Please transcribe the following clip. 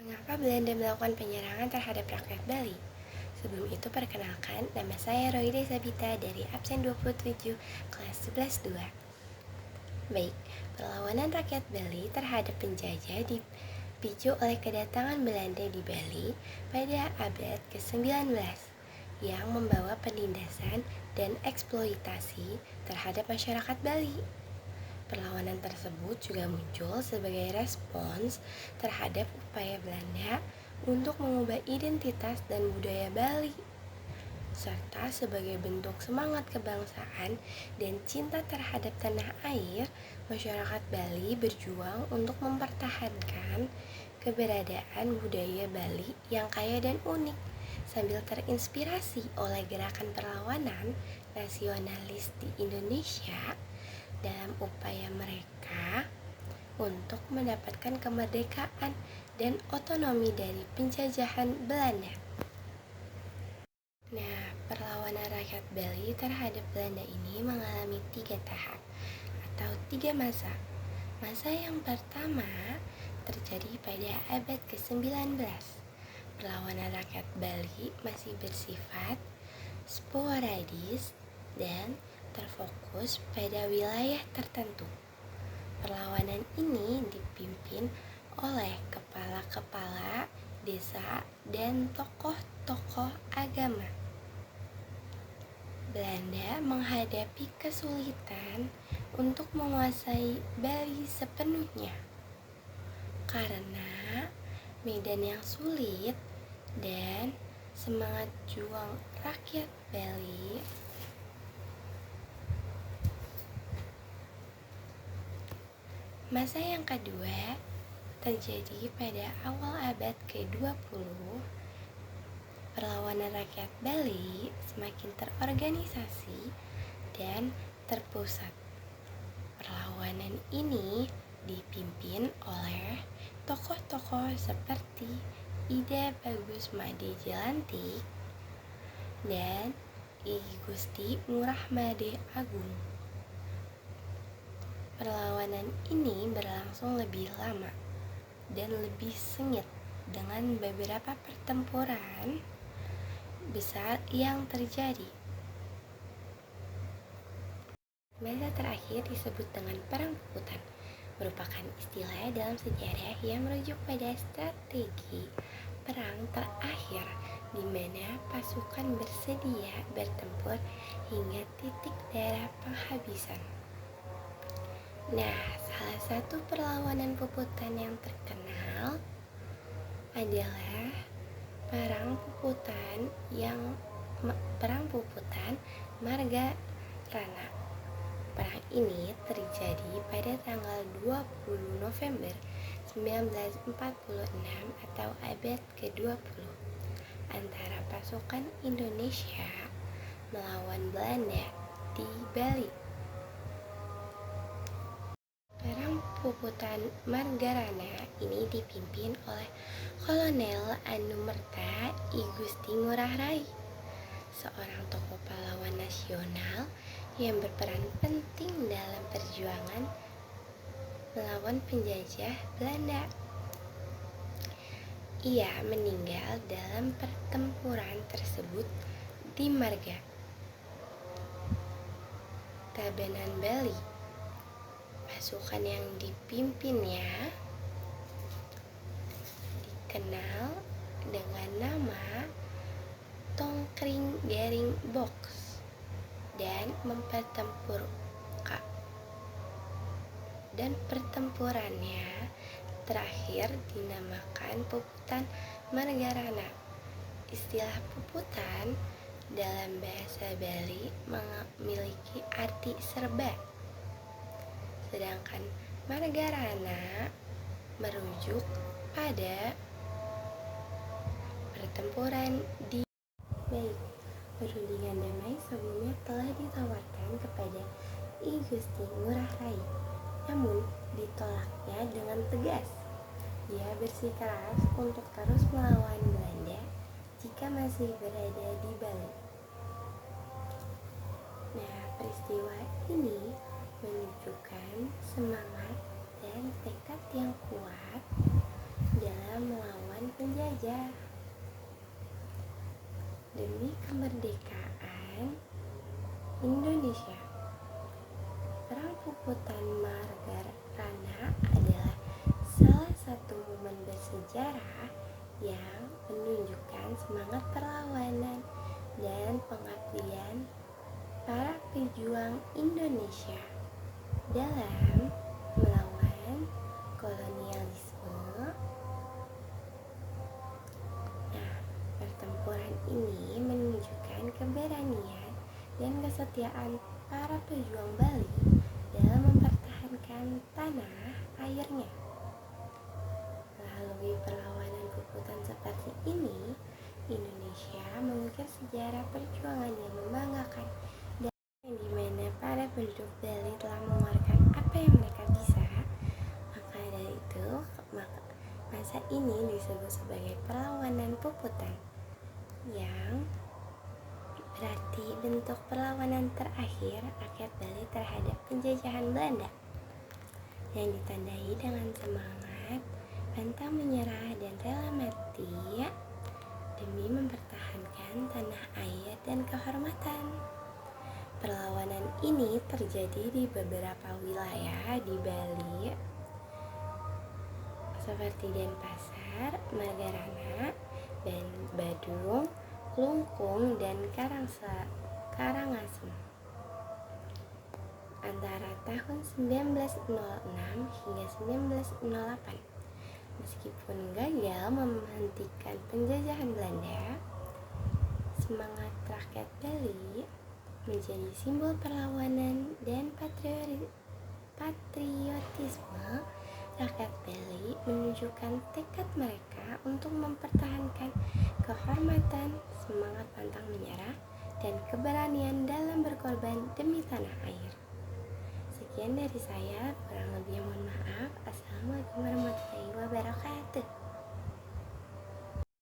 Mengapa Belanda melakukan penyerangan terhadap rakyat Bali? Sebelum itu perkenalkan, nama saya Roide Sabita dari absen 27 kelas 11-2. Baik, perlawanan rakyat Bali terhadap penjajah dipicu oleh kedatangan Belanda di Bali pada abad ke-19 yang membawa penindasan dan eksploitasi terhadap masyarakat Bali. Perlawanan tersebut juga muncul sebagai respons terhadap upaya Belanda untuk mengubah identitas dan budaya Bali, serta sebagai bentuk semangat kebangsaan dan cinta terhadap tanah air. Masyarakat Bali berjuang untuk mempertahankan keberadaan budaya Bali yang kaya dan unik, sambil terinspirasi oleh gerakan perlawanan nasionalis di Indonesia dalam upaya mereka untuk mendapatkan kemerdekaan dan otonomi dari penjajahan Belanda. Nah, perlawanan rakyat Bali terhadap Belanda ini mengalami 3 tahap atau 3 masa. Masa yang pertama terjadi pada abad ke-19. Perlawanan rakyat Bali masih bersifat sporadis dan terfokus pada wilayah tertentu. Perlawanan ini dipimpin oleh kepala-kepala desa dan tokoh-tokoh agama. Belanda menghadapi kesulitan untuk menguasai Bali sepenuhnya karena medan yang sulit dan semangat juang rakyat Bali. Masa yang kedua terjadi pada awal abad ke-20. Perlawanan rakyat Bali semakin terorganisasi dan terpusat. Perlawanan ini dipimpin oleh tokoh-tokoh seperti Ida Bagus Made Jelantik dan I Gusti Ngurah Made Agung. Perlawanan ini berlangsung lebih lama dan lebih sengit dengan beberapa pertempuran besar yang terjadi. Masa terakhir disebut dengan Perang Puputan, merupakan istilah dalam sejarah yang merujuk pada strategi perang terakhir di mana pasukan bersedia bertempur hingga titik darah penghabisan. Nah, salah satu perlawanan puputan yang terkenal adalah Perang Puputan Margarana. Perang ini terjadi pada tanggal 20 November 1946 atau abad ke-20 antara pasukan Indonesia melawan Belanda di Bali. Perang Puputan Margarana ini dipimpin oleh Kolonel Anumerta I Gusti Ngurah Rai, seorang tokoh pahlawan nasional yang berperan penting dalam perjuangan melawan penjajah Belanda. Ia meninggal dalam pertempuran tersebut di Marga Tabanan, Bali. Pasukan yang dipimpinnya dikenal dengan nama Tongkring Garing Box dan pertempurannya terakhir dinamakan Puputan Margarana. Istilah puputan dalam bahasa Bali memiliki arti serba, sedangkan Margarana merujuk pada pertempuran di Baik, perundingan damai sebelumnya telah ditawarkan kepada I Gusti Ngurah Rai, namun ditolaknya dengan tegas. Ia bersikeras untuk terus melawan Belanda jika masih berada di Bali. Nah, peristiwa ini menunjukkan semangat dan tekad yang kuat dalam melawan melawan penjajah. Demi kemerdekaan Indonesia, Perang Puputan Margarana adalah salah satu momen bersejarah yang menunjukkan semangat perlawanan dan pengabdian para pejuang Indonesia dalam melawan kolonialisme. Nah, pertempuran ini menunjukkan keberanian dan kesetiaan para pejuang Bali dalam mempertahankan tanah airnya. Melalui perlawanan puputan seperti ini, Indonesia mengukir sejarah perjuangan yang membanggakan dan di mana para penduduk Bali telah mengeluarkan apa yang mereka bisa. Maka dari itu, masa ini disebut sebagai perlawanan puputan, yang berarti bentuk perlawanan terakhir rakyat Bali terhadap penjajahan Belanda, yang ditandai dengan semangat, pantang menyerah, dan rela mati demi mempertahankan tanah air dan kehormatan. Perlawanan ini terjadi di beberapa wilayah di Bali seperti Denpasar, Margarana, dan Badung, Klungkung, dan Karangasem antara tahun 1906 hingga 1908. Meskipun gagal menghentikan penjajahan Belanda, semangat rakyat Bali menjadi simbol perlawanan dan patriotisme. Rakyat Bali menunjukkan tekad mereka untuk mempertahankan kehormatan, semangat pantang menyerah, dan keberanian dalam berkorban demi tanah air. Sekian dari saya, kurang lebih mohon maaf.